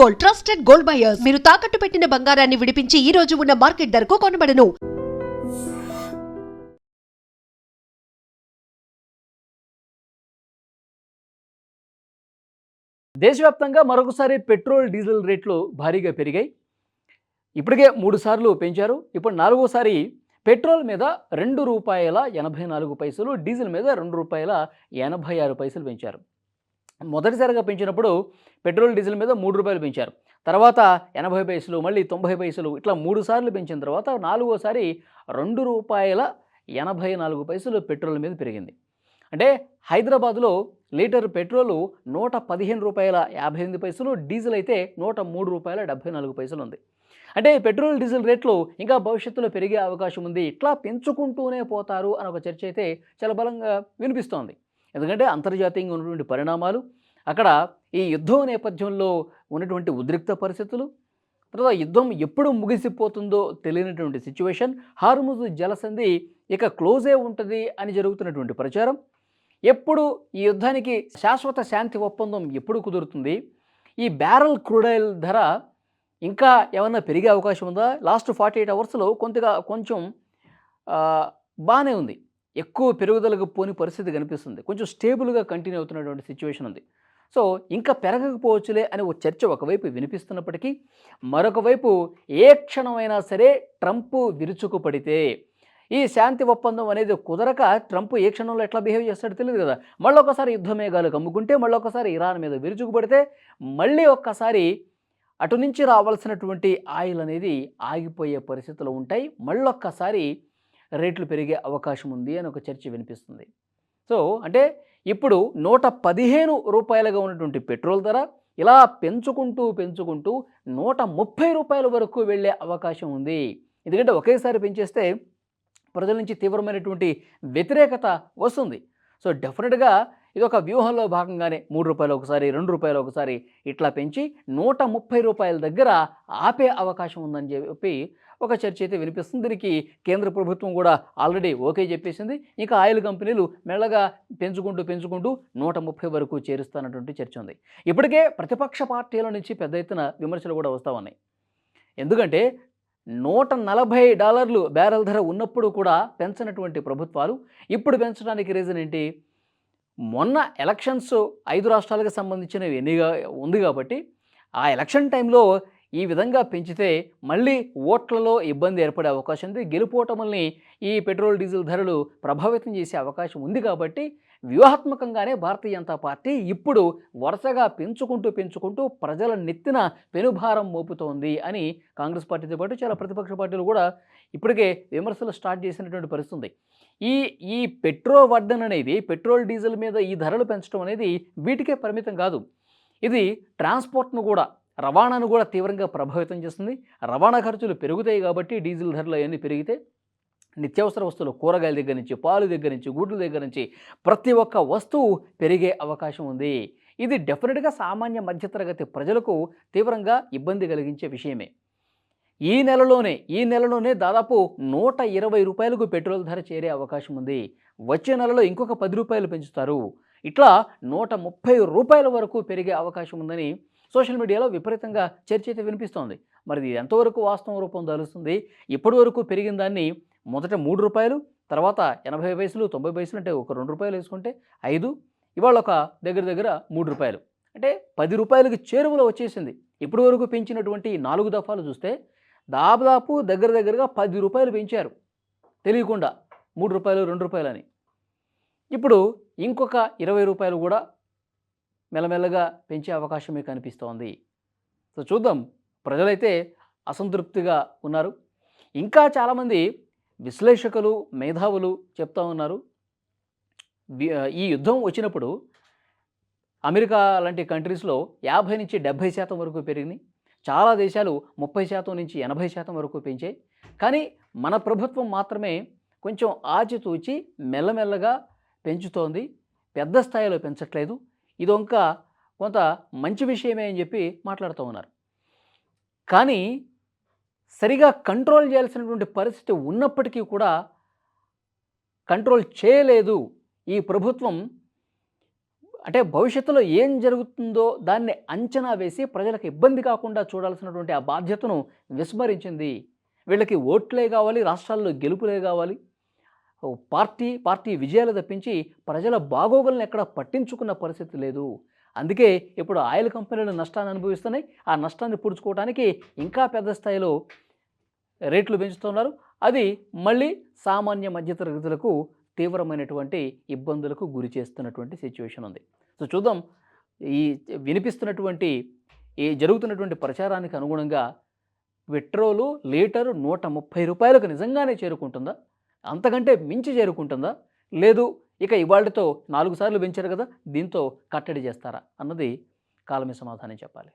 Gold, trusted gold buyers. మీరు తాకట్టు పెట్టిన బంగారాన్ని విడిపించి ఈ రోజు ఉన్న మార్కెట్ ధరకు కొనబడను. దేశవ్యాప్తంగా మరొకసారి పెట్రోల్, డీజిల్ రేట్లు భారీగా పెరిగాయి. ఇప్పటికే 3 సార్లు పెంచారు. ఇప్పుడు 4వసారి పెట్రోల్ మీద ₹2.84, డీజిల్ మీద ₹2.86 పెంచారు. మొదటిసారిగా పెంచినప్పుడు పెట్రోల్, డీజిల్ మీద ₹3 పెంచారు. తర్వాత 80 పైసలు, మళ్ళీ 90 పైసలు, ఇట్లా 3 సార్లు పెంచిన తర్వాత 4వసారి ₹2.84 పెట్రోల్ మీద పెరిగింది. అంటే హైదరాబాద్లో లీటర్ పెట్రోలు ₹115.58, డీజిల్ అయితే ₹103.74 ఉంది. అంటే పెట్రోల్, డీజిల్ రేట్లు ఇంకా భవిష్యత్తులో పెరిగే అవకాశం ఉంది. ఇట్లా పెంచుకుంటూనే పోతారు అని ఒక చర్చ అయితే చాలా బలంగా వినిపిస్తోంది. ఎందుకంటే అంతర్జాతీయంగా ఉన్నటువంటి పరిణామాలు, అక్కడ ఈ యుద్ధం నేపథ్యంలో ఉన్నటువంటి ఉద్రిక్త పరిస్థితులు, తర్వాత యుద్ధం ఎప్పుడు ముగిసిపోతుందో తెలియనటువంటి సిచ్యువేషన్, హార్ముజ్ జలసంధి ఇక క్లోజే ఉంటుంది అని జరుగుతున్నటువంటి ప్రచారం, ఎప్పుడు ఈ యుద్ధానికి శాశ్వత శాంతి ఒప్పందం ఎప్పుడు కుదురుతుంది, ఈ బ్యారల్ క్రూడ్ ఆయిల్ ధర ఇంకా ఏమన్నా పెరిగే అవకాశం ఉందా, లాస్ట్ 48 అవర్స్లో కొంచెం బాగానే ఉంది, ఎక్కువ పెరుగుదలకు పోని పరిస్థితి కనిపిస్తుంది, కొంచెం స్టేబుల్గా కంటిన్యూ అవుతున్నటువంటి సిచ్యువేషన్ ఉంది. సో ఇంకా పెరగకపోవచ్చులే అని ఒక చర్చ ఒకవైపు వినిపిస్తున్నప్పటికీ, మరొక వైపు ఏ క్షణమైనా సరే ట్రంప్ విరుచుకుపడితే, ఈ శాంతి ఒప్పందం అనేది కుదరక ట్రంప్ ఏ క్షణంలో ఎట్లా బిహేవ్ చేస్తాడో తెలియదు కదా, మళ్ళొకసారి యుద్ధ మేఘాలు కమ్ముకుంటే, మళ్ళొకసారి ఇరాన్ మీద విరుచుకుపడితే, మళ్ళీ ఒక్కసారి అటు నుంచి రావాల్సినటువంటి ఆయిల్ అనేది ఆగిపోయే పరిస్థితులు ఉంటాయి, మళ్ళొక్కసారి రేట్లు పెరిగే అవకాశం ఉంది అని ఒక చర్చ వినిపిస్తుంది. సో అంటే ఇప్పుడు ₹115గా ఉన్నటువంటి పెట్రోల్ ధర ఇలా పెంచుకుంటూ ₹130 వరకు వెళ్ళే అవకాశం ఉంది. ఎందుకంటే ఒకేసారి పెంచేస్తే ప్రజల నుంచి తీవ్రమైనటువంటి వ్యతిరేకత వస్తుంది. సో డెఫినెట్గా ఇది ఒక వ్యూహంలో భాగంగానే ₹3 ఒకసారి, ₹2 ఒకసారి ఇట్లా పెంచి ₹130 దగ్గర ఆపే అవకాశం ఉందని చెప్పి ఒక చర్చ అయితే వినిపిస్తుంది. దీనికి కేంద్ర ప్రభుత్వం కూడా ఆల్రెడీ ఓకే చెప్పేసింది. ఇంకా ఆయిల్ కంపెనీలు మెల్లగా పెంచుకుంటూ ₹130 వరకు చేరుస్తున్నటువంటి చర్చ ఉంది. ఇప్పటికే ప్రతిపక్ష పార్టీల నుంచి పెద్ద ఎత్తున విమర్శలు కూడా వస్తూ ఉన్నాయి. ఎందుకంటే $140 బ్యారెల్ ధర ఉన్నప్పుడు కూడా పెంచనటువంటి ప్రభుత్వాలు ఇప్పుడు పెంచడానికి రీజన్ ఏంటి? మొన్న ఎలక్షన్స్ 5 రాష్ట్రాలకు సంబంధించినవి ఉంది కాబట్టి, ఆ ఎలక్షన్ టైంలో ఈ విధంగా పెంచితే మళ్ళీ ఓట్లలో ఇబ్బంది ఏర్పడే అవకాశం ఉంది, గెలుపోటముల్ని ఈ పెట్రోల్, డీజిల్ ధరలు ప్రభావితం చేసే అవకాశం ఉంది. కాబట్టి వ్యూహాత్మకంగానే భారతీయ జనతా పార్టీ ఇప్పుడు వరుసగా పెంచుకుంటూ ప్రజల నెత్తిన పెనుభారం మోపుతోంది అని కాంగ్రెస్ పార్టీతో పాటు చాలా ప్రతిపక్ష పార్టీలు కూడా ఇప్పటికే విమర్శలు స్టార్ట్ చేసినటువంటి పరిస్థితి ఉంది. ఈ వర్ధన అనేది, పెట్రోల్, డీజిల్ మీద ఈ ధరలు పెంచడం అనేది వీటికే పరిమితం కాదు. ఇది ట్రాన్స్పోర్ట్ను కూడా, రవాణాను కూడా తీవ్రంగా ప్రభావితం చేస్తుంది. రవాణా ఖర్చులు పెరుగుతాయి కాబట్టి డీజిల్ ధరలు అవన్నీ పెరిగితే నిత్యావసర వస్తువులు, కూరగాయల దగ్గర నుంచి, పాలు దగ్గర నుంచి, గుడ్ల దగ్గర నుంచి ప్రతి ఒక్క వస్తువు పెరిగే అవకాశం ఉంది. ఇది డెఫినెట్గా సామాన్య మధ్యతరగతి ప్రజలకు తీవ్రంగా ఇబ్బంది కలిగించే విషయమే. ఈ నెలలోనే దాదాపు ₹120 పెట్రోల్ ధర చేరే అవకాశం ఉంది. వచ్చే నెలలో ఇంకొక ₹10 పెంచుతారు. ఇట్లా ₹130 వరకు పెరిగే అవకాశం ఉందని సోషల్ మీడియాలో విపరీతంగా చర్చ అయితే వినిపిస్తోంది. మరి ఇది ఎంతవరకు వాస్తవం రూపం దాలుస్తుంది? ఇప్పటి వరకు పెరిగిన దాన్ని మొదట ₹3, తర్వాత 80 పైసలు, 90 పైసలు, అంటే ఒక ₹2 వేసుకుంటే 5, ఇవాళ ఒక దగ్గర ₹3, అంటే ₹10కి చేరువలో వచ్చేసింది. ఇప్పటి వరకు పెంచినటువంటి 4 దఫాలు చూస్తే దాదాపు దగ్గరగా ₹10 పెంచారు తెలియకుండా, ₹3, ₹2 అని. ఇప్పుడు ఇంకొక ₹20 కూడా మెల్లమెల్లగా పెంచే అవకాశమే కనిపిస్తోంది. సో చూద్దాం, ప్రజలైతే అసంతృప్తిగా ఉన్నారు. ఇంకా చాలామంది విశ్లేషకులు, మేధావులు చెప్తా ఉన్నారు, ఈ యుద్ధం వచ్చినప్పుడు అమెరికా లాంటి కంట్రీస్లో 50 నుంచి 70% వరకు పెరిగినాయి. చాలా దేశాలు 30% నుంచి 80% వరకు పెంచాయి. కానీ మన ప్రభుత్వం మాత్రమే కొంచెం ఆచితూచి మెల్లమెల్లగా పెంచుతోంది, పెద్ద స్థాయిలో పెంచట్లేదు. ఇది కొంత మంచి విషయమే అని చెప్పి మాట్లాడుతూ ఉన్నారు. కానీ సరిగా కంట్రోల్ చేయాల్సినటువంటి పరిస్థితి ఉన్నప్పటికీ కూడా కంట్రోల్ చేయలేదు ఈ ప్రభుత్వం. అంటే భవిష్యత్తులో ఏం జరుగుతుందో దాన్ని అంచనా వేసి ప్రజలకు ఇబ్బంది కాకుండా చూడాల్సినటువంటి ఆ బాధ్యతను విస్మరించింది. వీళ్ళకి ఓట్లే కావాలి, రాష్ట్రాల్లో గెలుపులే కావాలి, పార్టీ విజయాలు తప్పించి ప్రజల బాగోగులను ఎక్కడ పట్టించుకున్న పరిస్థితి లేదు. అందుకే ఇప్పుడు ఆయిల్ కంపెనీలు నష్టాన్ని అనుభవిస్తున్నాయి. ఆ నష్టాన్ని పూడ్చుకోవడానికి ఇంకా పెద్ద స్థాయిలో రేట్లు పెంచుతున్నారు. అది మళ్ళీ సామాన్య మధ్యతరగతులకు తీవ్రమైనటువంటి ఇబ్బందులకు గురి చేస్తున్నటువంటి సిచ్యువేషన్ ఉంది. సో చూద్దాం, ఈ వినిపిస్తున్నటువంటి ఈ జరుగుతున్నటువంటి ప్రచారానికి అనుగుణంగా పెట్రోలు లీటరు ₹130కు నిజంగానే చేరుకుంటుందా? అంతకంటే మించి చేరుకుంటుందా? లేదు ఇక ఇవాళ్టితో 4 సార్లు పెంచారు కదా, దీంతో కట్టడి చేస్తారా అన్నది కాలమే సమాధానం చెప్పాలి.